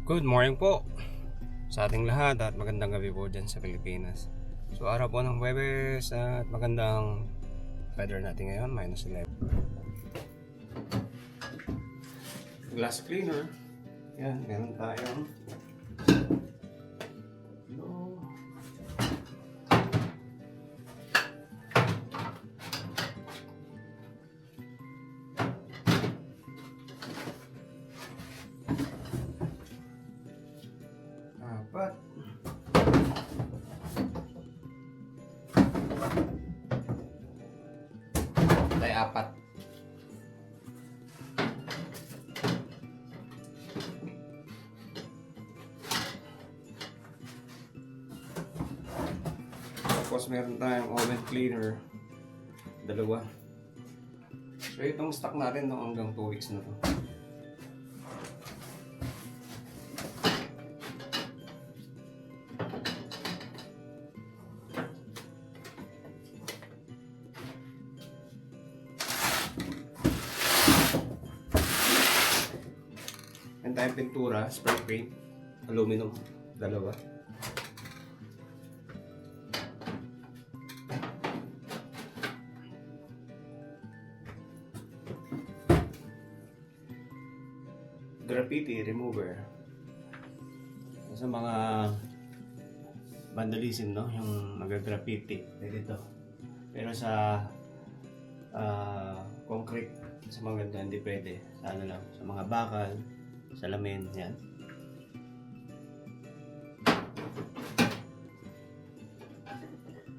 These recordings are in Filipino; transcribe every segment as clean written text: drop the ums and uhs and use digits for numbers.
Good morning po sa ating lahat at magandang gabi po dyan sa Pilipinas. So araw po ng Huwebes at magandang weather natin ngayon, -11. Glass cleaner. Yan, meron tayong apat. Tayo apat. Tapos meron tayong oven cleaner. Dalawa. So itong stock natin no, hanggang 2 weeks na to. Meron tayong pintura, spray paint, aluminum, dalawa. Graffiti remover. Sa mga vandalism, no, yung mag-graffiti dito. Pero sa concrete, sa mga ganda hindi pwede. Sa ano lang, sa mga bakal, salamin, yan.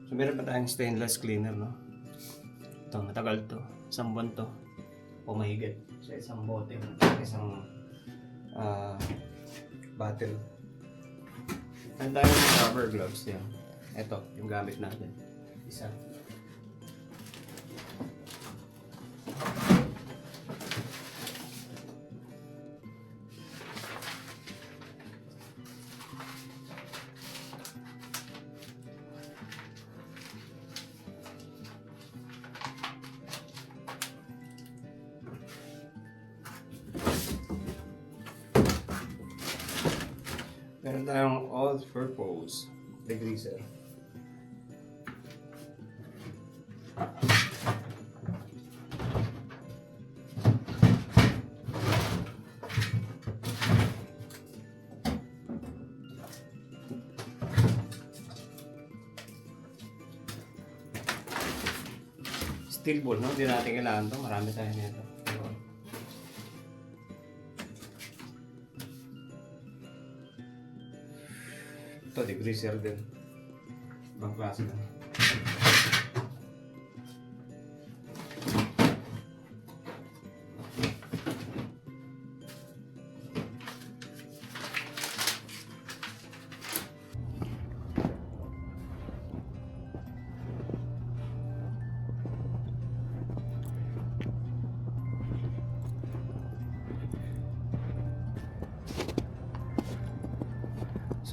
So meron pa tayong stainless cleaner, no. Ito, matagal to. 1 buwan to. Pumahigit sa isang bote, isang bottle. And tayo ng rubber gloves yan. Ito, yung gamit natin. Isa. Meron tayong all-purpose degreaser. Steel ball, no? Hindi natin kailangan ito. Marami tayo nito. Ito, degreaser din. Ibang klase na.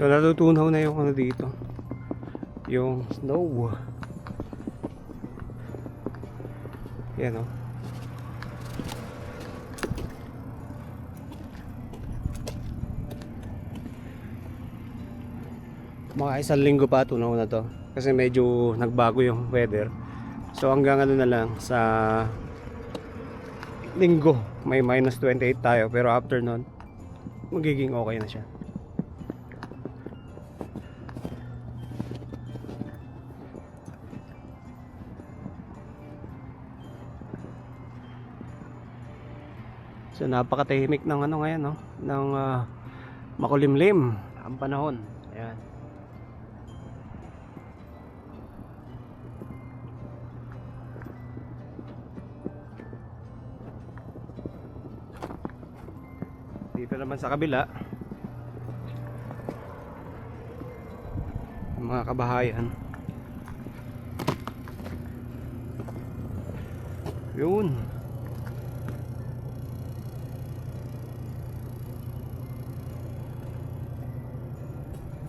So natutunaw na yung ano dito, yung snow. Yan o. Mga 1 linggo pa tunaw na to kasi medyo nagbago yung weather. So hanggang ano na lang sa linggo may -28 tayo, pero after nun magiging okay na siya. So napakatahimik ng ano ngayon, no, ng makulimlim ang panahon. Ayan. Dito naman sa kabila, mga kabahayan. Yun.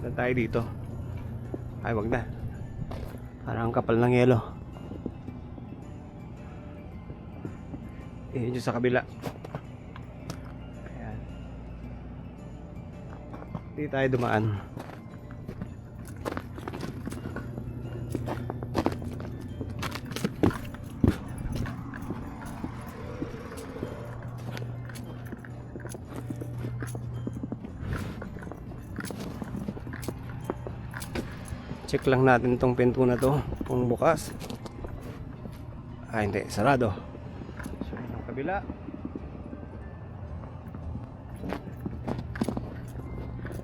Saan tayo dito? Ay, wag na. Parang kapal ng yelo. Yun sa kabila. Ayan. Hindi tayo dumaan. Check lang natin tong pinto na to kung bukas. Ah, hindi, sarado. So, yun ang kabila.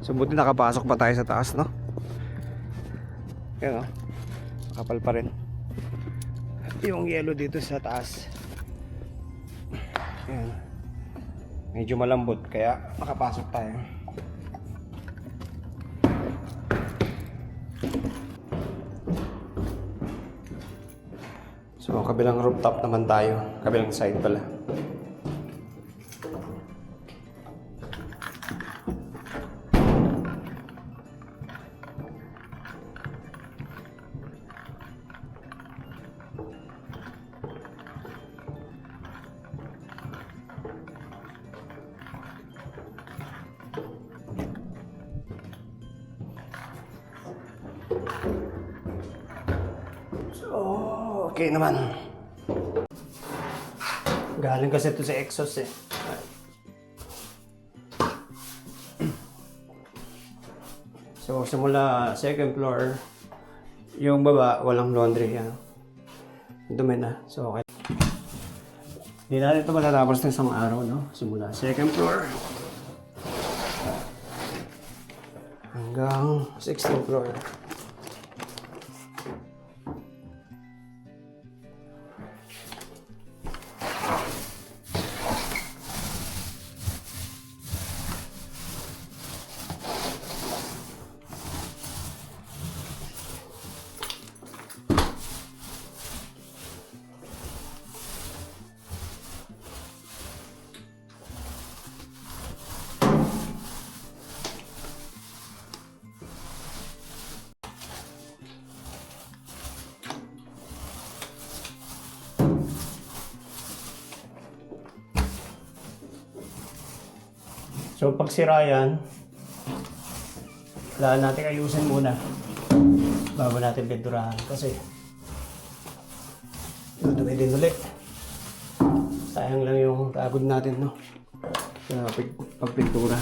So, buti nakapasok pa tayo sa taas, no? Yan, no? Kapal pa rin yung yellow dito sa taas. Yan. Medyo malambot, kaya makapasok tayo. So, kabilang rooftop naman tayo. Kabilang side pala. So, okay naman. Galing kasi ito sa exhaust eh. So, simula second floor, yung baba, walang laundry. Yan. Dumi na. So, okay. Hindi natin ito matatapos ng isang araw, no? Simula second floor hanggang 16th floor. So pag sira yan, kailangan natin ayusin muna bago natin pinturahan kasi dudumi din ulit. Sayang lang yung pagod natin, no? Sa pagpintura.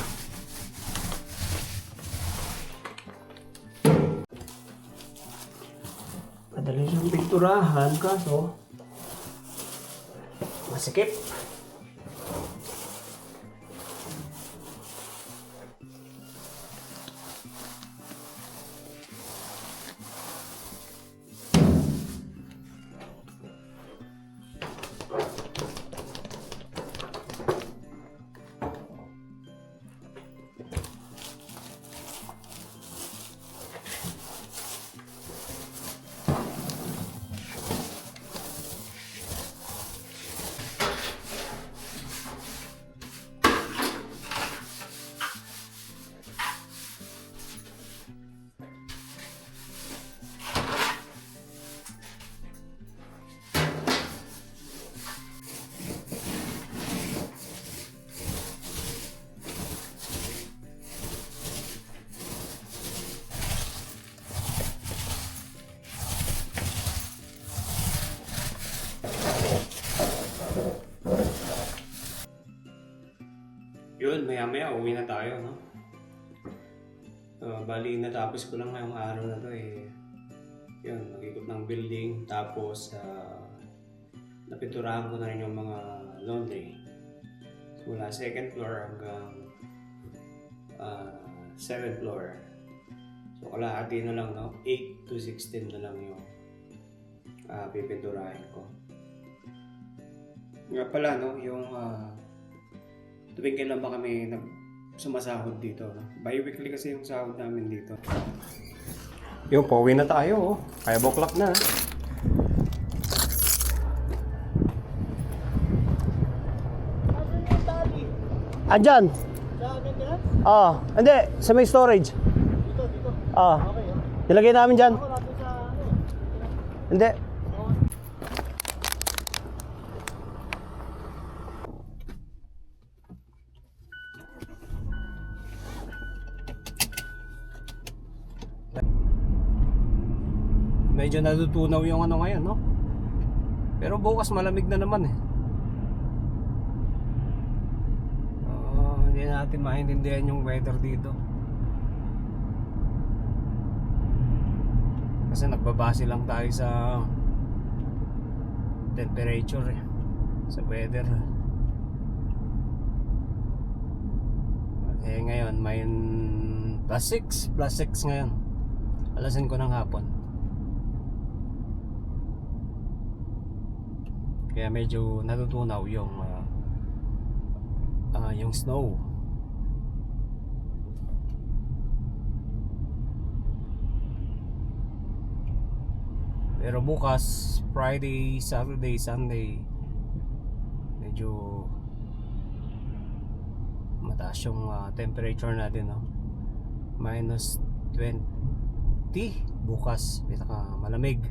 Madali siyang pinturahan kaso masikip. Yun, maya-maya uwi na tayo, no? Bali, natapos ko lang ngayong araw na to eh. Yun, mag-ikot ng building. Tapos, napinturahan ko na rin yung mga laundry. Mula second floor hanggang 7th floor. So, kalahati na lang, no? 8 to 16 na lang yung pipinturahin ko. Nga pala, no? Yung tuwing kailan ba kami sumasahod dito, no? Bi-weekly kasi yung sahod namin dito. Yung pauwi na tayo, oh. 5 o'clock na. Andyan? Sa maintenance? Hindi. Sa may storage. Dito? Okay. Nilagay namin dyan. Ako natin sa Hindi. medyo natutunaw yung ano ngayon, no? Pero bukas malamig na naman eh. Hindi natin maintindihan yung weather dito. Kasi nagbabase lang tayo sa temperature eh, sa weather. Eh ngayon may +6 ngayon. Alasin ko ng hapon. Kaya medyo natutunaw yung snow. Pero bukas, Friday, Saturday, Sunday, medyo mataas yung temperature natin, no? -20 bukas, pinaka malamig.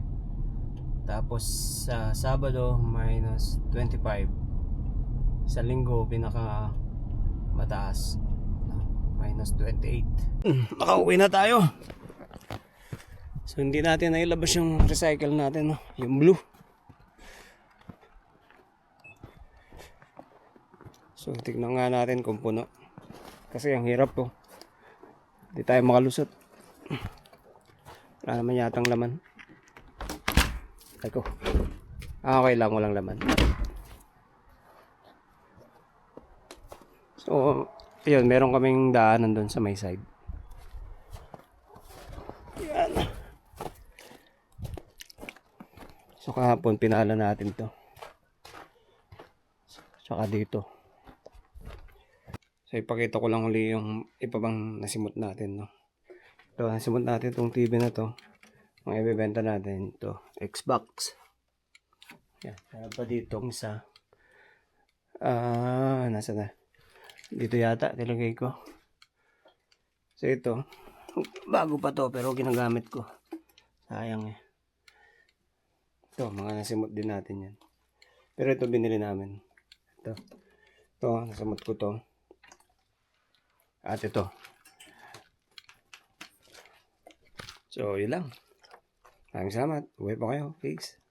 Tapos sa Sabado, -25. Sa Linggo, pinaka mataas, -28. Nakauwi na tayo. So hindi natin nailabas yung recycle natin, no? Yung blue. So tignan nga natin kung puno. Kasi ang hirap po. Hindi tayo makalusot. Wala naman yatang laman. Ay ko. Okay lang, walang laman. So yun, meron kaming daanan doon sa may side. Yan. So kahapon pinala natin to. Tsaka dito. So ipakita ko lang uli yung ipabang nasimot natin, no. Ito, nasimot natin itong TV na to. Mga ibebenta natin ito, Xbox. Yan, pa dito ang isa. Nasa na? Dito yata nilagay ko. So ito, bago pa to pero ginagamit ko. Sayang eh. Ito, mga nasimot din natin yan. Pero ito binili namin. Ito, nasimot ko to. At ito. So, yun lang. Maraming salamat. Uwi pa kayo. Peace.